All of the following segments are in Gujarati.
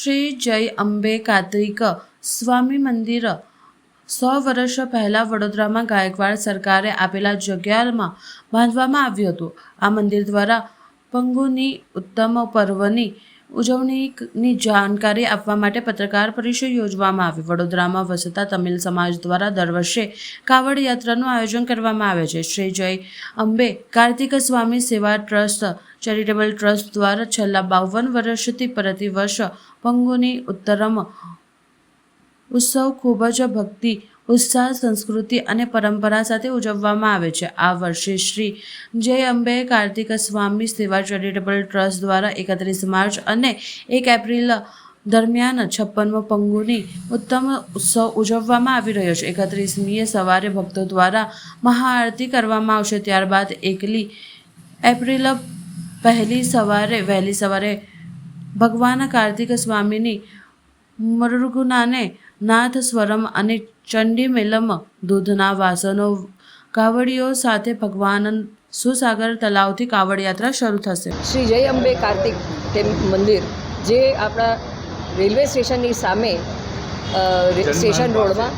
શ્રી જય અંબે કાર્તિક સ્વામી મંદિર 100 વર્ષ પહેલાં વડોદરામાં ગાયકવાડ સરકારે આપેલા જગ્યામાં બાંધવામાં આવ્યું હતું. આ મંદિર દ્વારા પંગુની ઉત્તમ પર્વની ઉજવણીની જાણકારી આપવા માટે પત્રકાર પરિષદ યોજવામાં આવી. વડોદરામાં વસતા તમિલ સમાજ દ્વારા દર વર્ષે કાવડ યાત્રાનું આયોજન કરવામાં આવે છે. શ્રી જય અંબે કાર્તિક સ્વામી સેવા ટ્રસ્ટ ચેરિટેબલ ટ્રસ્ટ દ્વારા છેલ્લા 52 વર્ષથી પ્રતિ વર્ષ પંગુની ઉત્તરમ ઉત્સવ ખૂબ જ ભક્તિ, ઉત્સાહ, સંસ્કૃતિ અને પરંપરા સાથે ઉજવવામાં આવે છે. આ વર્ષે શ્રી જય અંબે કાર્તિક સ્વામી સેવા ચેરિટેબલ ટ્રસ્ટ દ્વારા 31 માર્ચ અને 1 એપ્રિલ દરમિયાન 56મો પંગુની ઉત્તમ ઉત્સવ ઉજવવામાં આવી રહ્યો છે. 31મીએ સવારે ભક્તો દ્વારા મહાઆરતી કરવામાં આવશે. ત્યારબાદ 1 એપ્રિલ વહેલી સવારે ભગવાન કાર્તિક સ્વામીની મૃગુનાને નાથ સ્વરમ અને ચંડી મેલમ દૂધના વાસનો કાવડીઓ સાથે ભગવાન સુસાગર તલાવથી કાવડ યાત્રા શરૂ થશે. શ્રી જય અંબે કાર્તિક મંદિર જે આપણા રેલવે સ્ટેશનની સામે સ્ટેશન રોડમાં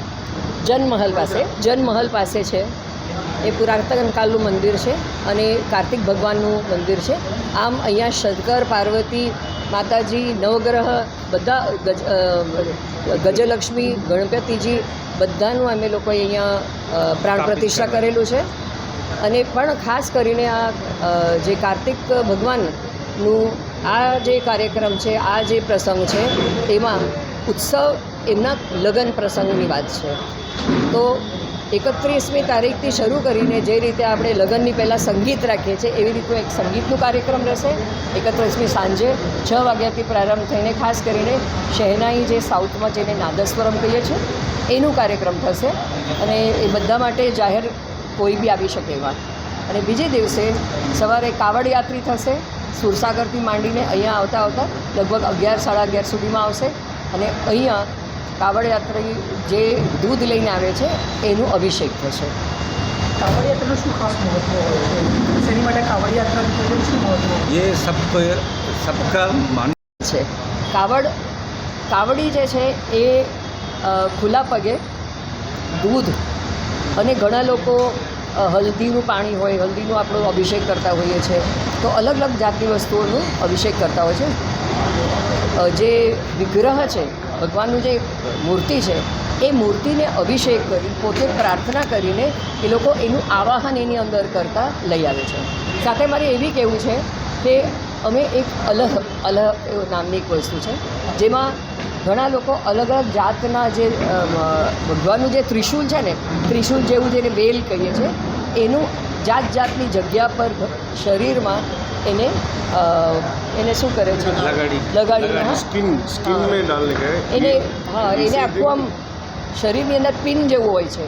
જનમહલ પાસે છે. એ પુરાતન કાળનું મંદિર છે અને કાર્તિક ભગવાનનું મંદિર છે. આમ અહીંયા શંકર, પાર્વતી, માતાજી, નવગ્રહ બધા ગજલક્ષ્મી, ગણપતિજી બધાનું અમે લોકોએ અહીંયા પ્રાણ પ્રતિષ્ઠા કરેલું છે. અને પણ ખાસ કરીને આ જે કાર્તિક ભગવાનનું આ જે કાર્યક્રમ છે, આ જે પ્રસંગ છે, એમાં ઉત્સવ એમના લગ્ન પ્રસંગની વાત છે. તો 31મી તારીખથી શરૂ કરીને જે રીતે આપણે લગ્નની પહેલાં સંગીત રાખીએ છીએ એવી રીતનું એક સંગીતનું કાર્યક્રમ રહેશે. 31મી સાંજે 6 વાગ્યાથી પ્રારંભ થઈને ખાસ કરીને શહેનાઈ જે સાઉથમાં જેને નાદસ્વરમ કહીએ છીએ એનું કાર્યક્રમ થશે અને એ બધા માટે જાહેર કોઈ બી આવી શકે એવા. અને બીજે દિવસે સવારે કાવડ યાત્રી થશે. સુરસાગરથી માંડીને અહીંયા આવતા લગભગ 11-11:30 સુધીમાં આવશે અને અહીંયા કાવડ યાત્રી જે દૂધ લઈને આવે છે એનું અભિષેક થશે. કાવડ યાત્રાનું શું ખાસ મહત્વ હોય છે? શેની માટે કાવડ યાત્રાનું શું મહત્વ? ये सबका मान છે. કાવડી જે છે એ ખુલ્લા પગે દૂધ અને ઘણા લોકો હલ્દીનું પાણી હોય, હલ્દીનું આપણો અભિષેક કરતા હોઈએ છીએ. તો અલગ અલગ જાતની વસ્તુઓનું અભિષેક કરતા હોય છે. જે વિગ્રહ છે, ભગવાનનું જે મૂર્તિ છે, એ મૂર્તિને અભિષેક કરી પોતે પ્રાર્થના કરીને એ લોકો એનું આવાહન એની અંદર કરતાં લઈ આવે છે. સાથે મારે એવી કહેવું છે કે અમે એક અલહ નામની એક વસ્તુ છે જેમાં ઘણા લોકો અલગ અલગ જાતના જે ભગવાનનું જે ત્રિશૂલ છે ને, ત્રિશૂલ જેવું જેને બેલ કહીએ છીએ, એનું જાતની જગ્યા પર શરીરમાં એને શું કરે છે, લગાડીને स्किन में डालने का એને આખું આમ શરીરની અંદર પિન જેવું હોય છે.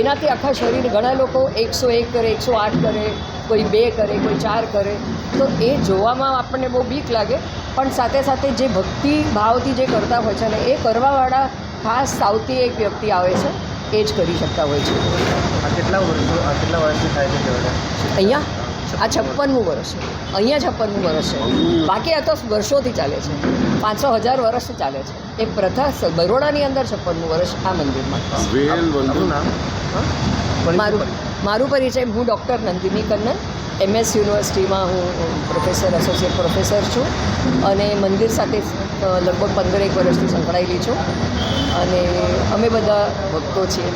એનાથી આખા શરીર ઘણા લોકો 101 કરે, 108 કરે, કોઈ 2 કરે, કોઈ 4 કરે. તો એ જોવામાં આપણને બહુ બીક લાગે, પણ સાથે સાથે જે ભક્તિ ભાવથી જે કરતા હોય છે ને એ કરવાવાળા ખાસ સાઉથી એક વ્યક્તિ આવે છે, એ જ કરી શકતા હોય છે. કેટલા વર્ષથી થાય છે? અહીંયા આ 56મું વર્ષ છે. અહીંયા 56મું વર્ષ છે. બાકી આ તો વર્ષોથી ચાલે છે. 500,000 વર્ષથી ચાલે છે. એ પ્રથા બરોડાની અંદર 56મું વર્ષ આ મંદિરમાં. મારું પરિચય, હું ડૉક્ટર નંદિની કન્નન, MS યુનિવર્સિટીમાં હું એસોસિએટ પ્રોફેસર છું અને મંદિર સાથે લગભગ 15 વર્ષથી સંકળાયેલી છું અને અમે બધા ભક્તો છીએ.